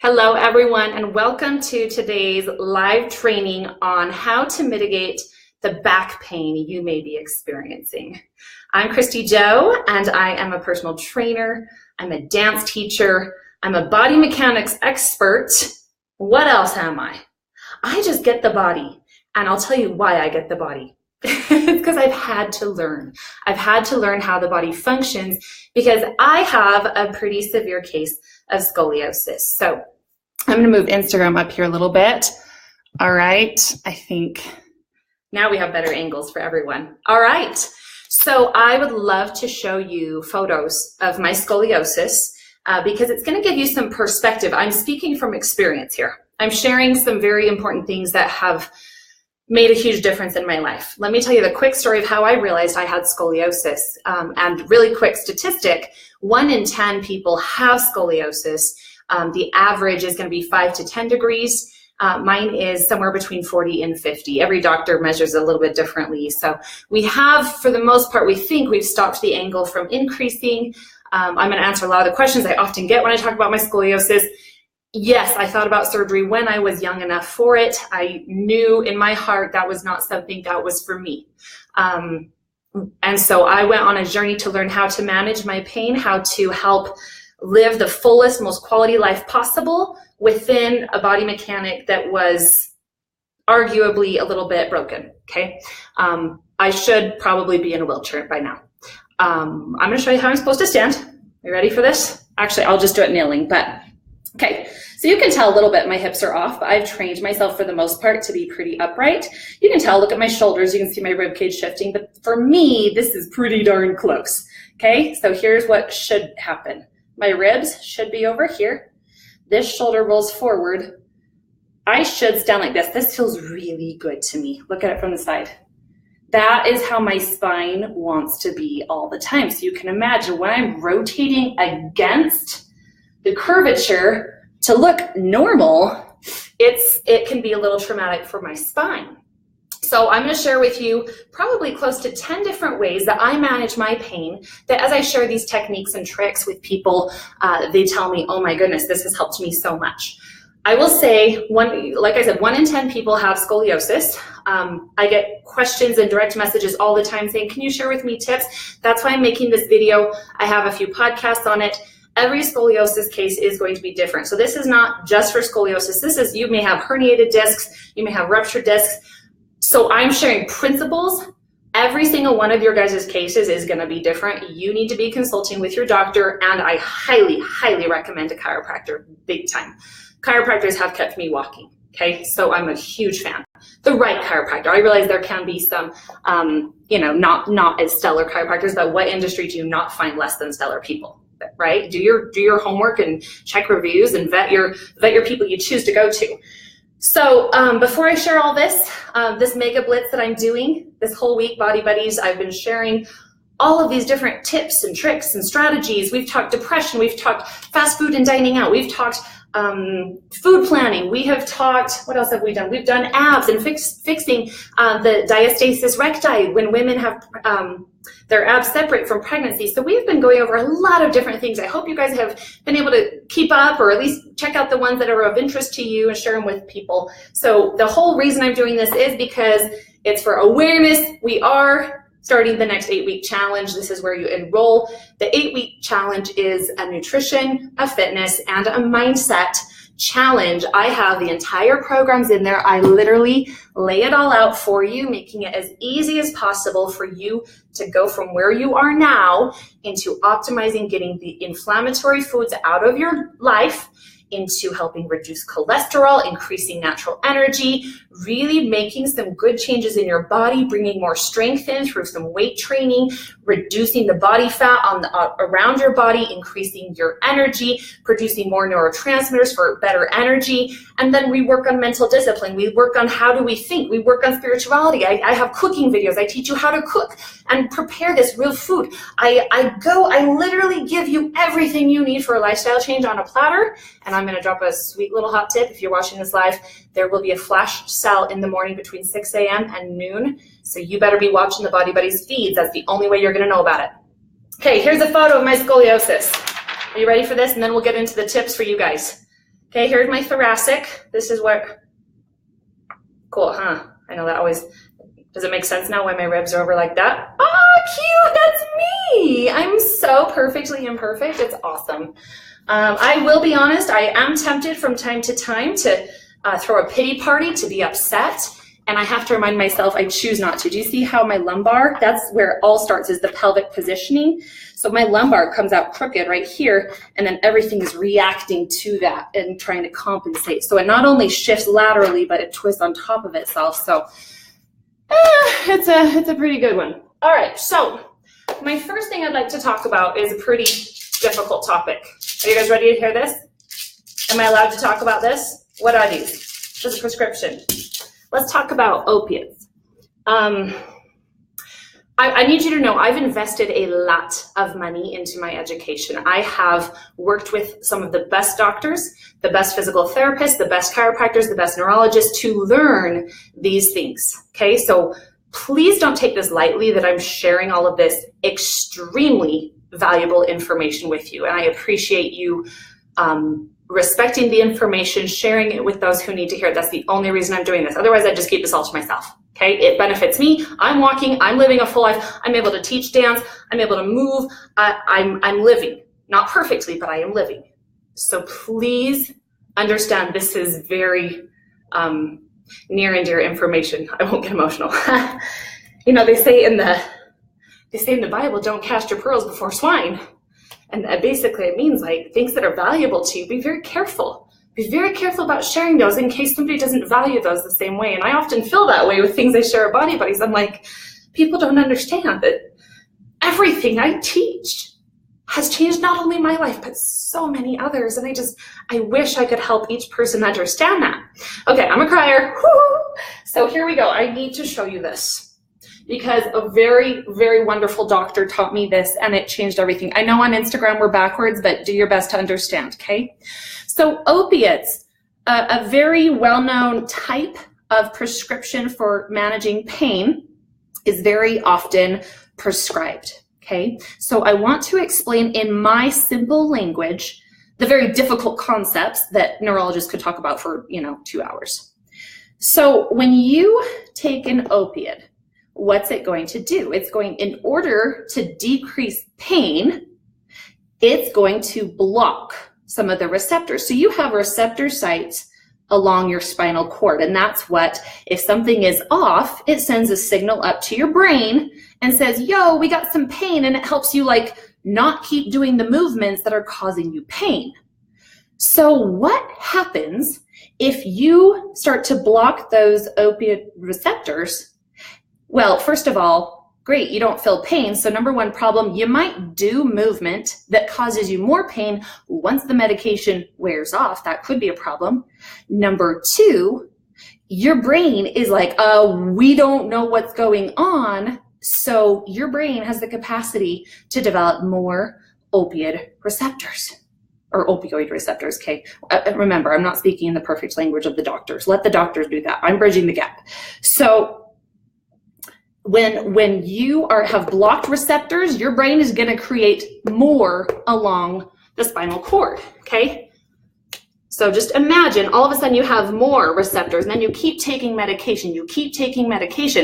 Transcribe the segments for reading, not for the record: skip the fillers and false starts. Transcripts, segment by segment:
Hello, everyone, and welcome to today's live training on how to mitigate the back pain you may be experiencing. I'm Kristy Jo, and I am a personal trainer. I'm a dance teacher. I'm a body mechanics expert. What else am I? I just get the body, and I'll tell you why I get the body. It's because I've had to learn. I've had to learn how the body functions because I have a pretty severe case of scoliosis. So I'm going to move Instagram up here a little bit. All right. I think now we have better angles for everyone. All right. So I would love to show you photos of my scoliosis because it's going to give you some perspective. I'm speaking from experience here. I'm sharing some very important things that have made a huge difference in my life. Let me tell you the quick story of how I realized I had scoliosis. And really quick statistic, 1 in 10 people have scoliosis. The average is going to be 5 to 10 degrees. Mine is somewhere between 40 and 50. Every doctor measures it a little bit differently. So we have, for the most part, we think we've stopped the angle from increasing. I'm going to answer a lot of the questions I often get when I talk about my scoliosis. Yes, I thought about surgery when I was young enough for it. I knew in my heart that was not something that was for me. And so I went on a journey to learn how to manage my pain, how to help live the fullest, most quality life possible within a body mechanic that was arguably a little bit broken, okay? I should probably be in a wheelchair by now. I'm gonna show you how I'm supposed to stand. Are you ready for this? Actually, I'll just do it kneeling, but okay. So you can tell a little bit my hips are off, but I've trained myself for the most part to be pretty upright. You can tell, look at my shoulders, you can see my rib cage shifting, but for me, this is pretty darn close, okay? So here's what should happen. My ribs should be over here. This shoulder rolls forward. I should stand like this. This feels really good to me. Look at it from the side. That is how my spine wants to be all the time. So you can imagine when I'm rotating against the curvature to look normal, it can be a little traumatic for my spine. So I'm going to share with you probably close to 10 different ways that I manage my pain, that as I share these techniques and tricks with people, they tell me, oh my goodness, this has helped me so much. I will say, like I said, 1 in 10 people have scoliosis. I get questions and direct messages all the time saying, can you share with me tips? That's why I'm making this video. I have a few podcasts on it. Every scoliosis case is going to be different. So this is not just for scoliosis. This is, you may have herniated discs, you may have ruptured discs. So I'm sharing principles. Every single one of your guys' cases is going to be different. You need to be consulting with your doctor, and I highly, highly recommend a chiropractor, big time. Chiropractors have kept me walking, okay? So I'm a huge fan. The right chiropractor. I realize there can be some, not as stellar chiropractors, but what industry do you not find less than stellar people, right? Do your homework and check reviews and vet your people you choose to go to. So before I share all this, this mega blitz that I'm doing this whole week, Body Buddies, I've been sharing all of these different tips and tricks and strategies. We've talked depression, we've talked fast food and dining out, we've talked food planning, we have talked, what else have we done? We've done abs and fixing the diastasis recti when women have their abs separate from pregnancy. So we've been going over a lot of different things. I hope you guys have been able to keep up or at least check out the ones that are of interest to you and share them with people. So the whole reason I'm doing this is because it's for awareness. We are starting the next 8-week challenge. This is where you enroll. The 8-week challenge is a nutrition, a fitness, and a mindset challenge. I have the entire programs in there. I literally lay it all out for you, making it as easy as possible for you to go from where you are now into optimizing getting the inflammatory foods out of your life, into helping reduce cholesterol, increasing natural energy, really making some good changes in your body, bringing more strength in through some weight training, reducing the body fat around your body, increasing your energy, producing more neurotransmitters for better energy. And then we work on mental discipline. We work on how do we think. We work on spirituality. I have cooking videos. I teach you how to cook and prepare this real food. I literally give you everything you need for a lifestyle change on a platter. And I'm going to drop a sweet little hot tip. If you're watching this live, there will be a flash sale in the morning between 6 a.m. and noon. So you better be watching the Body Buddies feeds. That's the only way you're going to know about it. Okay, here's a photo of my scoliosis. Are you ready for this? And then we'll get into the tips for you guys. Okay, here's my thoracic. This is what, cool, huh? I know that always, does it make sense now why my ribs are over like that? Oh, cute, that's me. I'm so perfectly imperfect, it's awesome. I will be honest, I am tempted from time to time to throw a pity party, to be upset. And I have to remind myself, I choose not to. Do you see how my lumbar, that's where it all starts, is the pelvic positioning. So my lumbar comes out crooked right here, and then everything is reacting to that and trying to compensate. So it not only shifts laterally, but it twists on top of itself. So it's a pretty good one. All right, so my first thing I'd like to talk about is a pretty difficult topic. Are you guys ready to hear this? Am I allowed to talk about this? What are these? This is a prescription. Let's talk about opiates. I need you to know I've invested a lot of money into my education. I have worked with some of the best doctors, the best physical therapists, the best chiropractors, the best neurologists to learn these things, okay? So please don't take this lightly that I'm sharing all of this extremely valuable information with you. And I appreciate you respecting the information, sharing it with those who need to hear it. That's the only reason I'm doing this. Otherwise, I'd just keep this all to myself. Okay, it benefits me. I'm walking, I'm living a full life. I'm able to teach dance. I'm able to move. I'm living, not perfectly, but I am living. So please understand this is very near and dear information. I won't get emotional. You know, they say in the Bible, don't cast your pearls before swine. And basically it means like things that are valuable to you, be very careful. Be very careful about sharing those in case somebody doesn't value those the same way. And I often feel that way with things I share at Body Buddies. I'm like, people don't understand that everything I teach has changed not only my life, but so many others. And I wish I could help each person understand that. Okay, I'm a crier. Woo! So here we go. I need to show you this because a very, very wonderful doctor taught me this and it changed everything. I know on Instagram we're backwards, but do your best to understand, okay? So opiates, a very well-known type of prescription for managing pain is very often prescribed, okay? So I want to explain in my simple language the very difficult concepts that neurologists could talk about for, 2 hours. So when you take an opiate, what's it going to do? It's going, in order to decrease pain, it's going to block some of the receptors. So you have receptor sites along your spinal cord, and that's what, if something is off, it sends a signal up to your brain and says, yo, we got some pain, and it helps you like not keep doing the movements that are causing you pain. So what happens if you start to block those opiate receptors? Well, first of all, great, you don't feel pain. So number one problem, you might do movement that causes you more pain once the medication wears off. That could be a problem. Number two, your brain is like, we don't know what's going on. So your brain has the capacity to develop more opioid receptors. Or opioid receptors, okay? Remember, I'm not speaking in the perfect language of the doctors. Let the doctors do that. I'm bridging the gap. So when you have blocked receptors, your brain is going to create more along the spinal cord, okay? So just imagine all of a sudden you have more receptors, and then you keep taking medication,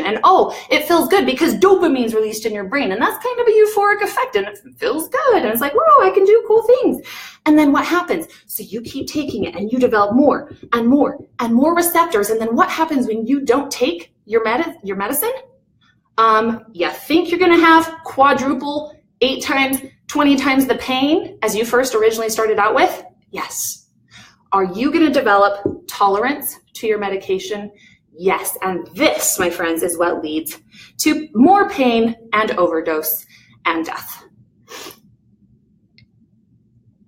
and oh, it feels good because dopamine's released in your brain, and that's kind of a euphoric effect, and it feels good, and it's like, whoa, I can do cool things. And then what happens? So you keep taking it, and you develop more and more and more receptors, and then what happens when you don't take your medicine? You think you're going to have quadruple, 8 times, 20 times the pain as you first originally started out with? Yes. Are you going to develop tolerance to your medication? Yes. And this, my friends, is what leads to more pain and overdose and death.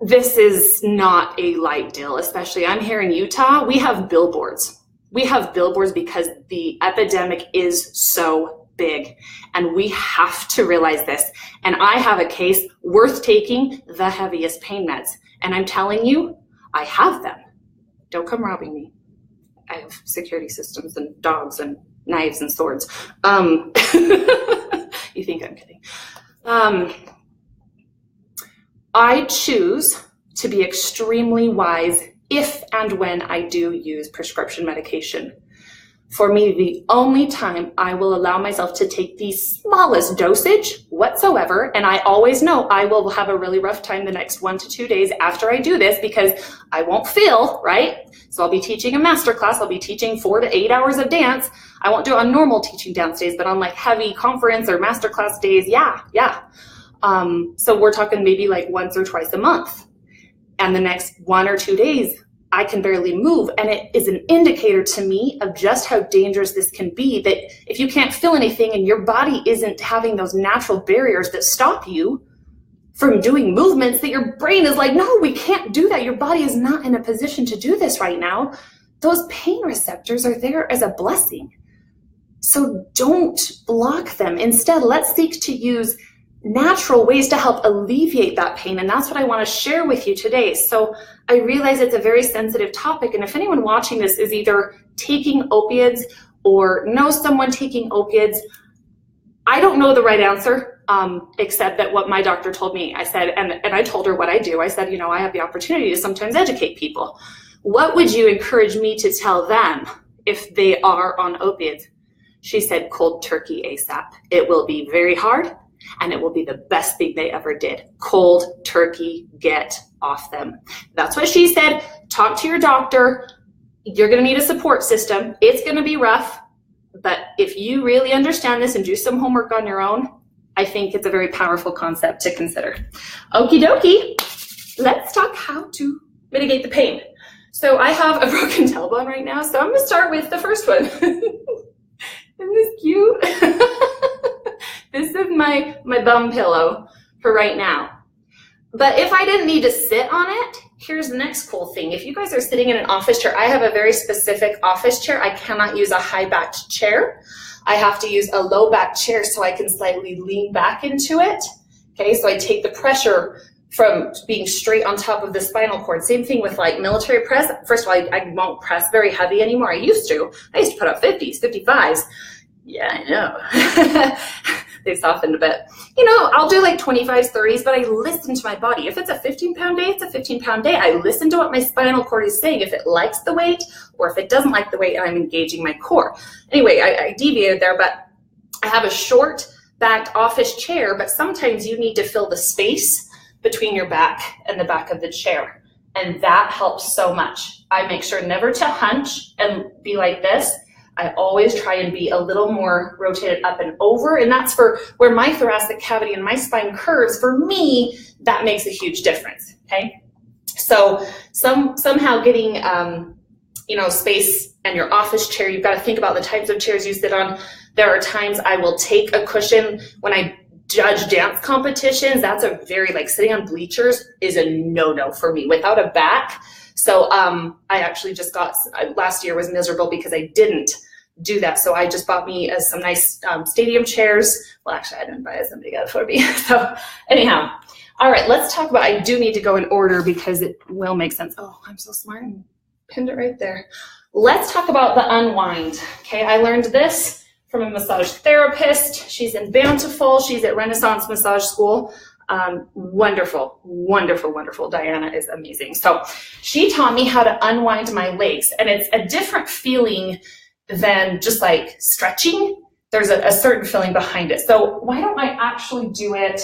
This is not a light deal, especially I'm here in Utah. We have billboards. We have billboards because the epidemic is so big, and we have to realize this. And I have a case worth taking the heaviest pain meds, and I'm telling you, I have them. Don't come robbing me. I have security systems and dogs and knives and swords. You think I'm kidding. I choose to be extremely wise if and when I do use prescription medication. For me, the only time I will allow myself to take the smallest dosage whatsoever, and I always know I will have a really rough time the next 1 to 2 days after I do this because I won't feel, right? So I'll be teaching a master class, I'll be teaching 4 to 8 hours of dance. I won't do it on normal teaching dance days, but on like heavy conference or master class days, yeah. So we're talking maybe like once or twice a month. And the next 1 or 2 days, I can barely move. And it is an indicator to me of just how dangerous this can be, that if you can't feel anything and your body isn't having those natural barriers that stop you from doing movements, that your brain is like, no, we can't do that. Your body is not in a position to do this right now. Those pain receptors are there as a blessing. So don't block them. Instead, let's seek to use natural ways to help alleviate that pain. And that's what I want to share with you today. So I realize it's a very sensitive topic. And if anyone watching this is either taking opiates or knows someone taking opiates, I don't know the right answer, except that what my doctor told me. I said, and I told her what I do. I said, you know, I have the opportunity to sometimes educate people. What would you encourage me to tell them if they are on opiates? She said, cold turkey ASAP. It will be very hard. And it will be the best thing they ever did. Cold turkey, get off them. That's what she said. Talk to your doctor. You're going to need a support system. It's going to be rough. But if you really understand this and do some homework on your own, I think it's a very powerful concept to consider. Okie dokie. Let's talk how to mitigate the pain. So I have a broken tailbone right now. So I'm going to start with the first one. Isn't this cute? This is my bum pillow for right now. But if I didn't need to sit on it, here's the next cool thing. If you guys are sitting in an office chair, I have a very specific office chair. I cannot use a high-backed chair. I have to use a low-backed chair so I can slightly lean back into it. Okay, so I take the pressure from being straight on top of the spinal cord. Same thing with like military press. First of all, I won't press very heavy anymore. I used to put up 50s, 55s. Yeah, I know. They softened a bit. You know, I'll do like 25s, 30s, but I listen to my body. If it's a 15-pound day, it's a 15-pound day. I listen to what my spinal cord is saying, if it likes the weight or if it doesn't like the weight, and I'm engaging my core. Anyway, I deviated there, but I have a short-backed office chair, but sometimes you need to fill the space between your back and the back of the chair. And that helps so much. I make sure never to hunch and be like this. I always try and be a little more rotated up and over, and that's for where my thoracic cavity and my spine curves. For me, that makes a huge difference, okay? So somehow getting, space and your office chair, you've got to think about the types of chairs you sit on. There are times I will take a cushion when I judge dance competitions. That's a very, like sitting on bleachers is a no-no for me without a back. So I actually just last year was miserable because I didn't do that. So I just bought me some nice stadium chairs. Well, actually I didn't buy it, somebody got it for me. So anyhow, all right, let's talk about, I do need to go in order because it will make sense. Oh, I'm so smart and pinned it right there. Let's talk about the unwind. Okay, I learned this from a massage therapist. She's in Bountiful. She's at Renaissance Massage School. Wonderful, wonderful, wonderful. Diana is amazing. So she taught me how to unwind my legs, and it's a different feeling than just like stretching. There's a certain feeling behind it. So why don't I actually do it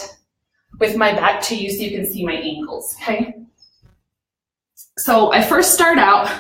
with my back to you so you can see my ankles, okay? So I first start out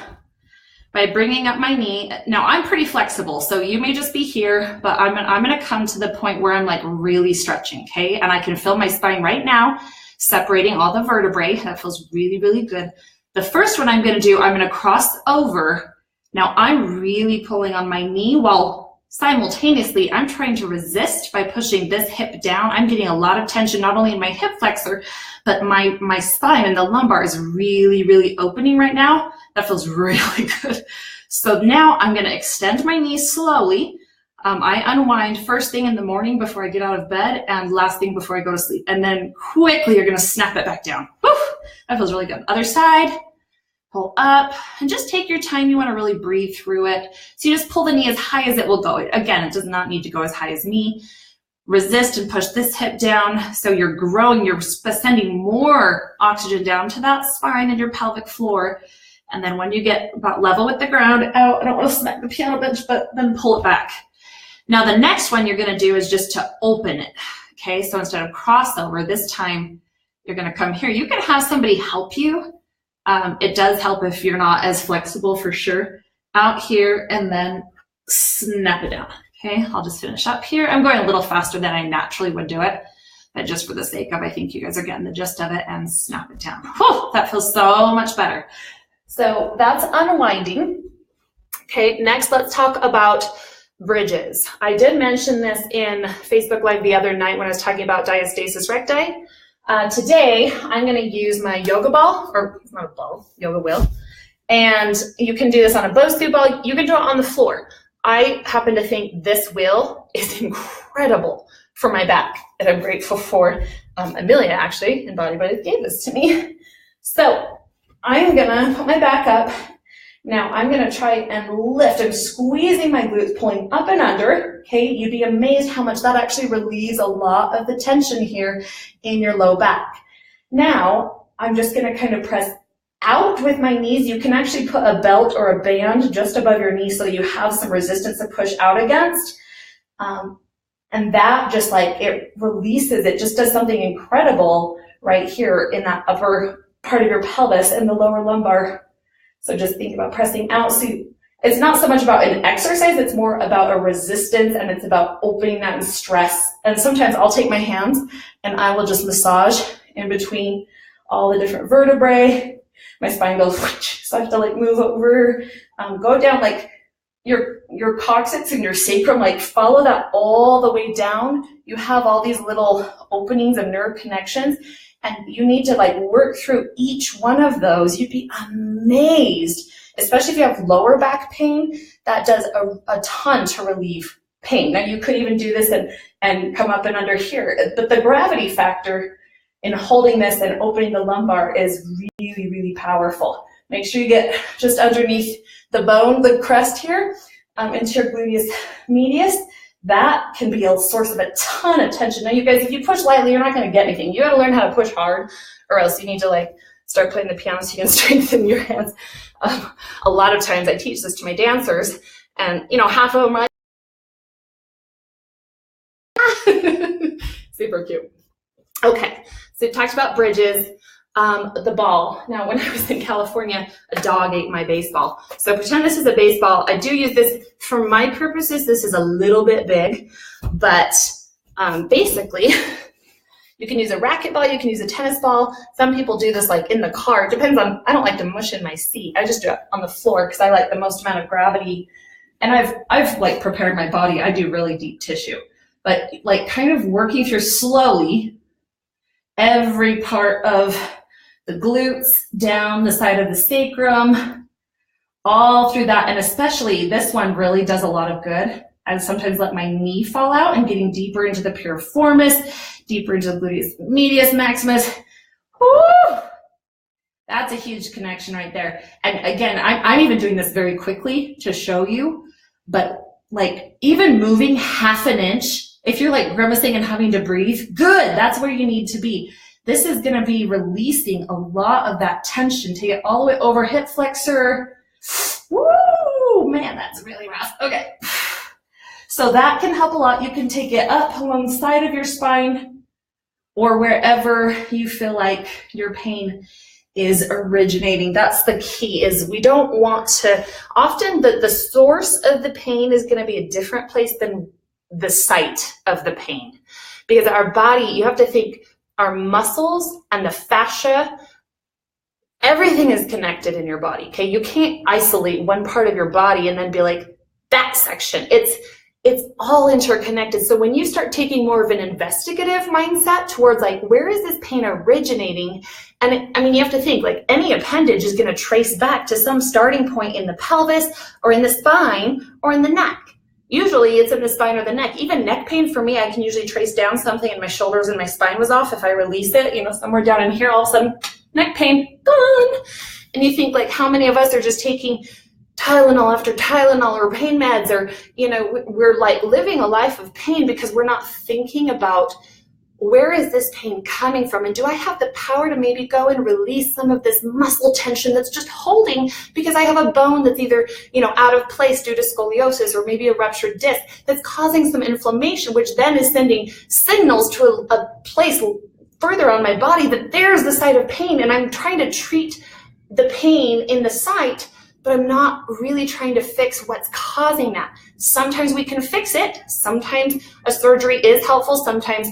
by bringing up my knee. Now I'm pretty flexible, so you may just be here, but I'm gonna come to the point where I'm like really stretching, okay? And I can feel my spine right now, separating all the vertebrae. That feels really, really good. The first one I'm gonna do, I'm gonna cross over. Now I'm really pulling on my knee while simultaneously I'm trying to resist by pushing this hip down. I'm getting a lot of tension, not only in my hip flexor, but my spine and the lumbar is really, really opening right now. That feels really good. So now I'm going to extend my knees slowly. I unwind first thing in the morning before I get out of bed and last thing before I go to sleep. And then quickly you're going to snap it back down. Woo! That feels really good. Other side, pull up, and just take your time. You want to really breathe through it. So you just pull the knee as high as it will go. Again, it does not need to go as high as me. Resist and push this hip down. So you're growing, you're sending more oxygen down to that spine and your pelvic floor. And then when you get about level with the ground, out, I don't want to smack the piano bench, but then pull it back. Now the next one you're going to do is just to open it. Okay, so instead of crossover, this time you're going to come here. You can have somebody help you. It does help if you're not as flexible, for sure. Out here and then snap it down. Okay, I'll just finish up here. I'm going a little faster than I naturally would do it, but just for the sake of, I think you guys are getting the gist of it, and snap it down. Whew, that feels so much better. So that's unwinding. Okay, next let's talk about bridges. I did mention this in Facebook Live the other night when I was talking about diastasis recti. Today, I'm going to use my yoga ball, or not a ball, yoga wheel. And you can do this on a Bosu ball. You can do it on the floor. I happen to think this wheel is incredible for my back, and I'm grateful for Amelia, actually, in Body Buddies, gave this to me. So I'm going to put my back up. Now I'm going to try and lift. I'm squeezing my glutes, pulling up and under. Okay, you'd be amazed how much that actually relieves a lot of the tension here in your low back. Now I'm just going to kind of press out with my knees. You can actually put a belt or a band just above your knee so that you have some resistance to push out against. And that just like, it releases, it just does something incredible right here in that upper part of your pelvis and the lower lumbar. So just think about pressing out. So it's not so much about an exercise, it's more about a resistance, and it's about opening that and stress. And sometimes I'll take my hands and I will just massage in between all the different vertebrae. My spine goes, so I have to like move over, go down like your coccyx and your sacrum, like follow that all the way down. You have all these little openings of nerve connections, and you need to like work through each one of those. You'd be amazed, especially if you have lower back pain. That does a ton to relieve pain. Now you could even do this and come up and under here, but the gravity factor in holding this and opening the lumbar is really, really powerful. Make sure you get just underneath the bone, the crest here, into your gluteus medius. That can be a source of a ton of tension. Now you guys, if you push lightly, you're not going to get anything. You got to learn how to push hard, or else you need to like start playing the piano so you can strengthen your hands. A lot of times I teach this to my dancers, and you know, half of them are like, super cute. Okay, so we talked about bridges. The ball. Now, when I was in California, a dog ate my baseball. So pretend this is a baseball. I do use this for my purposes. This is a little bit big, but basically, you can use a racquetball, you can use a tennis ball. Some people do this like in the car. It depends on, I don't like to mush in my seat. I just do it on the floor because I like the most amount of gravity. And I've like prepared my body. I do really deep tissue, but like kind of working through slowly every part of the glutes, down the side of the sacrum, all through that. And especially this one really does a lot of good. I sometimes let my knee fall out and getting deeper into the piriformis, deeper into the gluteus medius maximus. Woo! That's a huge connection right there. And again, I'm even doing this very quickly to show you, but like even moving half an inch, if you're like grimacing and having to breathe, good, that's where you need to be. This is going to be releasing a lot of that tension. Take it all the way over hip flexor. Woo, man, that's really rough. Okay. So that can help a lot. You can take it up along the side of your spine or wherever you feel like your pain is originating. That's the key, is we don't want to, often the source of the pain is going to be a different place than the site of the pain. Because our body, you have to think, our muscles and the fascia, everything is connected in your body, okay? You can't isolate one part of your body and then be like, that section. It's all interconnected. So when you start taking more of an investigative mindset towards like, where is this pain originating? And I mean, you have to think like any appendage is going to trace back to some starting point in the pelvis or in the spine or in the neck. Usually it's in the spine or the neck. Even neck pain for me, I can usually trace down something in my shoulders and my spine was off. If I release it, you know, somewhere down in here, all of a sudden, neck pain, gone. And you think like, how many of us are just taking Tylenol after Tylenol or pain meds, or, you know, we're like living a life of pain because we're not thinking about where is this pain coming from? And do I have the power to maybe go and release some of this muscle tension that's just holding because I have a bone that's either, out of place due to scoliosis or maybe a ruptured disc that's causing some inflammation, which then is sending signals to a place further on my body that there's the site of pain, and I'm trying to treat the pain in the site, but I'm not really trying to fix what's causing that. Sometimes we can fix it. Sometimes a surgery is helpful. Sometimes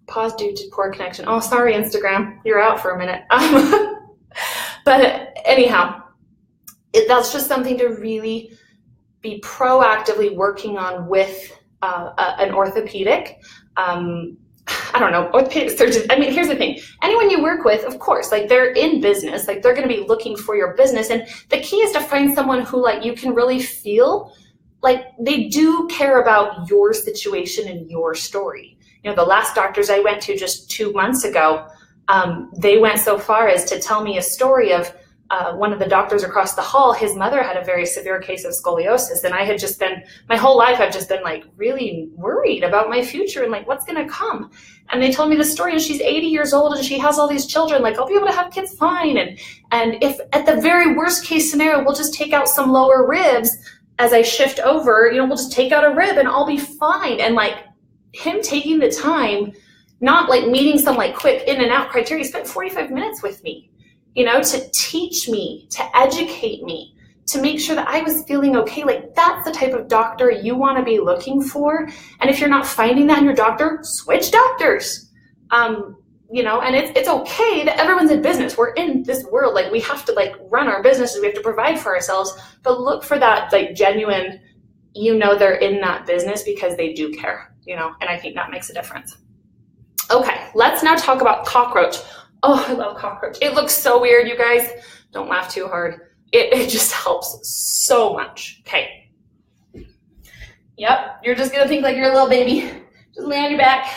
pause due to poor connection. Oh, sorry, Instagram, you're out for a minute. But anyhow, that's just something to really be proactively working on with an orthopedic. I don't know, orthopedic surgeons. I mean, here's the thing. Anyone you work with, of course, like they're in business, like they're going to be looking for your business. And the key is to find someone who like you can really feel like they do care about your situation and your story. The last doctors I went to just 2 months ago, they went so far as to tell me a story of one of the doctors across the hall. His mother had a very severe case of scoliosis, and I had just been, my whole life, I've just been like really worried about my future and like what's going to come. And they told me the story, and she's 80 years old and she has all these children, like I'll be able to have kids fine. And if at the very worst case scenario, we'll just take out some lower ribs as I shift over, we'll just take out a rib and I'll be fine. And like him taking the time, not like meeting some like quick in and out criteria, he spent 45 minutes with me, to teach me, to educate me, to make sure that I was feeling okay. Like that's the type of doctor you want to be looking for. And if you're not finding that in your doctor, switch doctors. And it's okay that everyone's in business. We're in this world, like we have to like run our businesses, we have to provide for ourselves, but look for that like genuine, they're in that business because they do care, and I think that makes a difference. Okay, let's now talk about cockroach. Oh, I love cockroach. It looks so weird, you guys. Don't laugh too hard. It just helps so much. Okay. Yep, you're just gonna think like you're a little baby. Just lay on your back.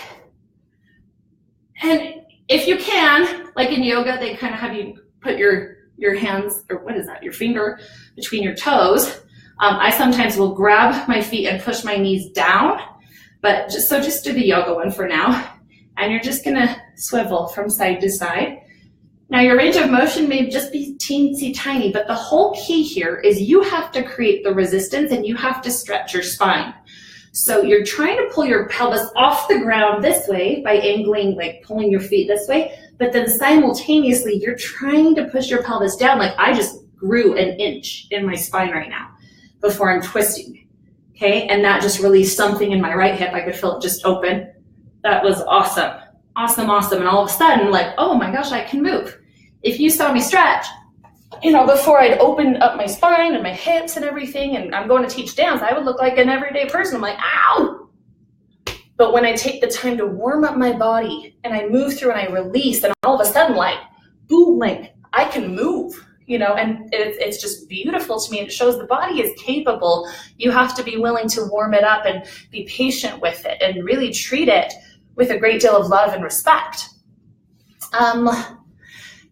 And if you can, like in yoga, they kind of have you put your hands, or what is that, your finger between your toes. I sometimes will grab my feet and push my knees down, but just do the yoga one for now. And you're just gonna swivel from side to side. Now your range of motion may just be teensy tiny, but the whole key here is you have to create the resistance and you have to stretch your spine. So you're trying to pull your pelvis off the ground this way by angling, like pulling your feet this way, but then simultaneously you're trying to push your pelvis down. Like I just grew an inch in my spine right now before I'm twisting, okay? And that just released something in my right hip. I could feel it just open. That was awesome, awesome, awesome. And all of a sudden, like, oh my gosh, I can move. If you saw me stretch, before I'd opened up my spine and my hips and everything, and I'm going to teach dance, I would look like an everyday person. I'm like, ow. But when I take the time to warm up my body and I move through and I release, and all of a sudden, like, boom, like I can move, and it's just beautiful to me. It shows the body is capable. You have to be willing to warm it up and be patient with it and really treat it with a great deal of love and respect.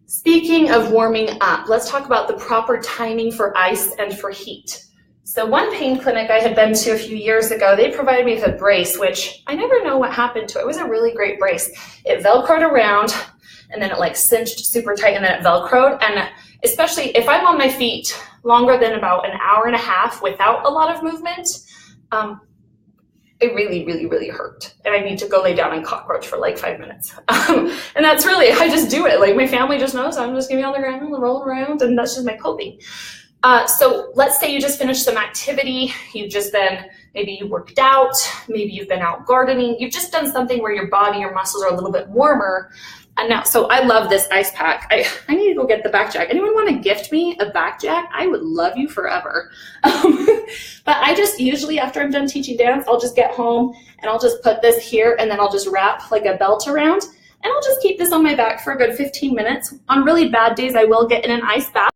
Speaking of warming up, let's talk about the proper timing for ice and for heat. So one pain clinic I had been to a few years ago, they provided me with a brace, which I never know what happened to it. It was a really great brace. It Velcroed around, and then it like cinched super tight, and then it Velcroed. And especially if I'm on my feet longer than about an hour and a half without a lot of movement, it really, really, really hurt. And I need to go lay down and cockroach for like 5 minutes. And that's really, I just do it. Like my family just knows I'm just gonna be on the ground and roll around, and that's just my coping. So let's say you just finished some activity. You've just been, maybe you worked out, maybe you've been out gardening. You've just done something where your body, your muscles are a little bit warmer. And now, so I love this ice pack. I need to go get the back jack. Anyone want to gift me a back jack? I would love you forever. But I just usually, after I'm done teaching dance, I'll just get home and I'll just put this here, and then I'll just wrap like a belt around, and I'll just keep this on my back for a good 15 minutes. On really bad days, I will get in an ice bath.